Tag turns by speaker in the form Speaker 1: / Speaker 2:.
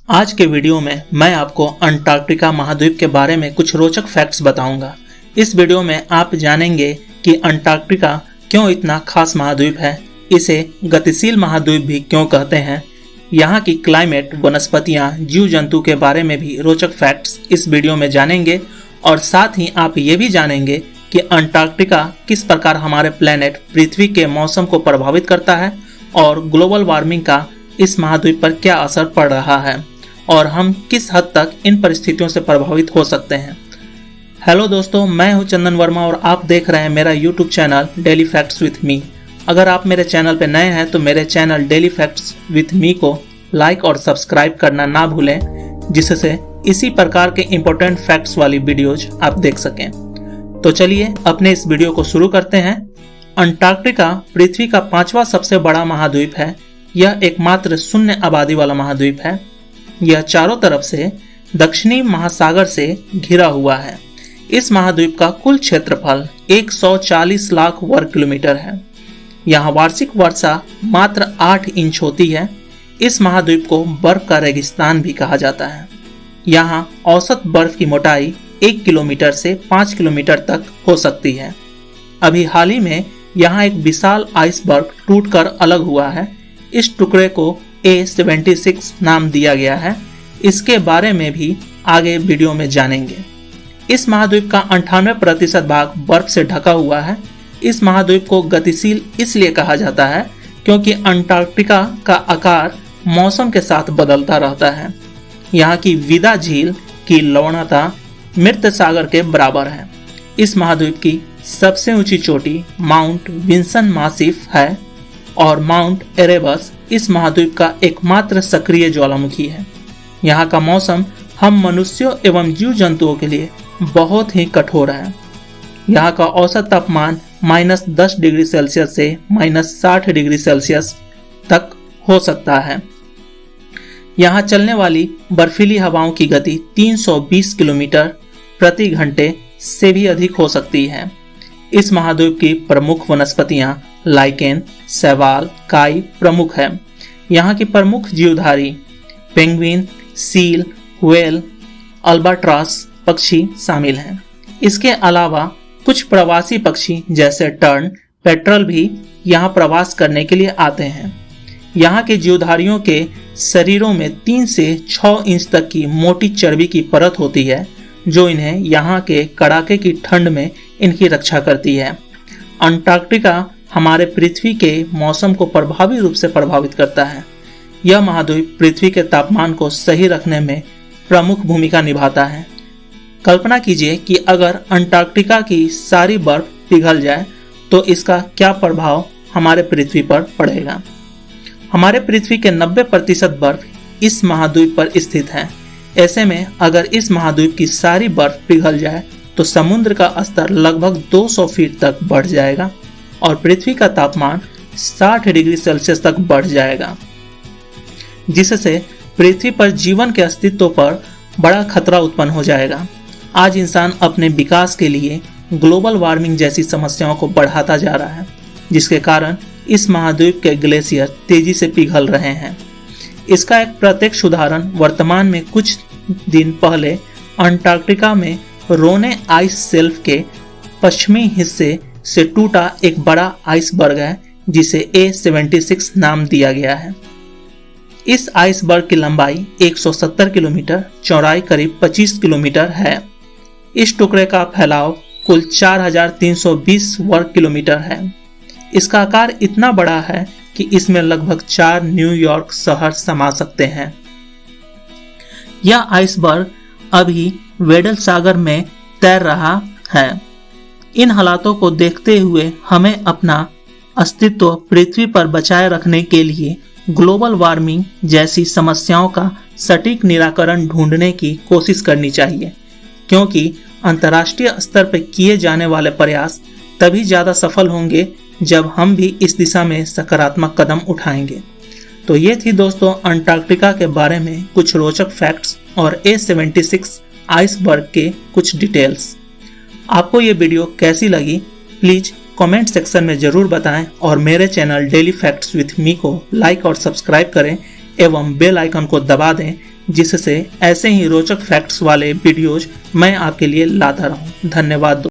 Speaker 1: आज के वीडियो में मैं आपको अंटार्कटिका महाद्वीप के बारे में कुछ रोचक फैक्ट्स बताऊंगा। इस वीडियो में आप जानेंगे कि अंटार्कटिका क्यों इतना खास महाद्वीप है, इसे गतिशील महाद्वीप भी क्यों कहते हैं, यहाँ की क्लाइमेट, वनस्पतियाँ, जीव जंतु के बारे में भी रोचक फैक्ट्स इस वीडियो में जानेंगे और साथ ही आप ये भी जानेंगे कि अंटार्कटिका किस प्रकार हमारे प्लेनेट पृथ्वी के मौसम को प्रभावित करता है और ग्लोबल वार्मिंग का इस महाद्वीप पर क्या असर पड़ रहा है और हम किस हद तक इन परिस्थितियों से प्रभावित हो सकते हैं। हेलो दोस्तों, मैं हूं चंदन वर्मा और आप देख रहे हैं मेरा YouTube channel daily facts with me. अगर आप मेरे चैनल पर नए हैं तो मेरे channel daily facts with me को लाइक और सब्सक्राइब करना ना भूलें, जिससे इसी प्रकार के इम्पोर्टेंट फैक्ट्स वाली वीडियोज आप देख सकें। तो चलिए अपने इस वीडियो को शुरू करते हैं। अंटार्कटिका पृथ्वी का 5वां सबसे बड़ा महाद्वीप है। यह एकमात्र शून्य आबादी वाला महाद्वीप है। यह चारों तरफ से दक्षिणी महासागर से घिरा हुआ है। इस महाद्वीप का कुल क्षेत्रफल 140 लाख वर्ग किलोमीटर है। यहाँ वार्षिक वर्षा मात्र 8 इंच होती है। इस महाद्वीप को बर्फ का रेगिस्तान भी कहा जाता है। यहाँ औसत बर्फ की मोटाई 1 किलोमीटर से 5 किलोमीटर तक हो सकती है। अभी हाल ही में यहाँ एक विशाल आइसबर्ग टूटकर अलग हुआ है। इस टुकड़े को A76 नाम दिया गया है। इसके बारे में भी आगे वीडियो में जानेंगे। इस महाद्वीप का 98% भाग बर्फ से ढका हुआ है। इस महाद्वीप को गतिशील इसलिए कहा जाता है क्योंकि अंटार्कटिका का आकार मौसम के साथ बदलता रहता है। यहाँ की विदा झील की लवणता मृत सागर के बराबर है। इस महाद्वीप की सबसे ऊंची चोटी माउंट विंसन मासिफ है और माउंट एरेबस इस महाद्वीप का एकमात्र सक्रिय ज्वालामुखी है। यहाँ का मौसम हम मनुष्यों एवं जीव जंतुओं के लिए बहुत ही कठोर है। यहाँ का औसत तापमान -10 डिग्री सेल्सियस से -60 डिग्री सेल्सियस तक हो सकता है। यहाँ चलने वाली बर्फीली हवाओं की गति 320 किलोमीटर प्रति घंटे से भी अधिक हो सकती है। इस महाद्वीप की प्रमुख वनस्पतियां लाइकेन, शैवाल, काई प्रमुख है। यहाँ की प्रमुख जीवधारी पेंगुइन, सील, व्हेल, अल्बाट्रॉस पक्षी शामिल हैं। इसके अलावा कुछ प्रवासी पक्षी जैसे टर्न, पेट्रल भी यहाँ प्रवास करने के लिए आते हैं। यहाँ के जीवधारियों के शरीरों में 3 से 6 इंच तक की मोटी चर्बी की परत होती है, जो इन्हें यहाँ के कड़ाके की ठंड में इनकी रक्षा करती है। अंटार्कटिका हमारे पृथ्वी के मौसम को प्रभावी रूप से प्रभावित करता है। यह महाद्वीप पृथ्वी के तापमान को सही रखने में प्रमुख भूमिका निभाता है। कल्पना कीजिए कि अगर अंटार्कटिका की सारी बर्फ पिघल जाए तो इसका क्या प्रभाव हमारे पृथ्वी पर पड़ेगा। हमारे पृथ्वी के 90% बर्फ इस महाद्वीप पर स्थित है। ऐसे में अगर इस महाद्वीप की सारी बर्फ पिघल जाए तो समुद्र का स्तर लगभग 200 फीट तक बढ़ जाएगा और पृथ्वी का तापमान 60 डिग्री सेल्सियस तक बढ़ जाएगा, जिससे पृथ्वी पर जीवन के अस्तित्व पर बड़ा खतरा उत्पन्न हो जाएगा। आज इंसान अपने विकास के लिए ग्लोबल वार्मिंग जैसी समस्याओं को बढ़ाता जा रहा है, जिसके कारण इस महाद्वीप के ग्लेशियर तेजी से पिघल रहे हैं। इसका एक प्रत्यक्ष उदाहरण वर्तमान में कुछ दिन पहले अंटार्कटिका में रोने आइस शेल्फ के पश्चिमी हिस्से से टूटा एक बड़ा आइसबर्ग है, जिसे A76 नाम दिया गया है। इस आइसबर्ग की लंबाई 170 किलोमीटर, चौड़ाई करीब 25 किलोमीटर है। इस टुकड़े का फैलाव कुल 4320 वर्ग किलोमीटर है। इसका आकार इतना बड़ा है कि इसमें लगभग 4 न्यूयॉर्क शहर समा सकते हैं। यह आइसबर्ग अभी वेडल सागर में तैर रहा है। इन हालातों को देखते हुए हमें अपना अस्तित्व पृथ्वी पर बचाए रखने के लिए ग्लोबल वार्मिंग जैसी समस्याओं का सटीक निराकरण ढूंढने की कोशिश करनी चाहिए, क्योंकि अंतर्राष्ट्रीय स्तर पर किए जाने वाले प्रयास तभी ज़्यादा सफल होंगे जब हम भी इस दिशा में सकारात्मक कदम उठाएंगे। तो ये थी दोस्तों अंटार्कटिका के बारे में कुछ रोचक फैक्ट्स और A76 आइसबर्ग के कुछ डिटेल्स। आपको ये वीडियो कैसी लगी प्लीज़ कमेंट सेक्शन में ज़रूर बताएं और मेरे channel daily facts with me को लाइक और सब्सक्राइब करें एवं बेल आइकन को दबा दें, जिससे ऐसे ही रोचक फैक्ट्स वाले वीडियोज मैं आपके लिए लाता रहूं। धन्यवाद।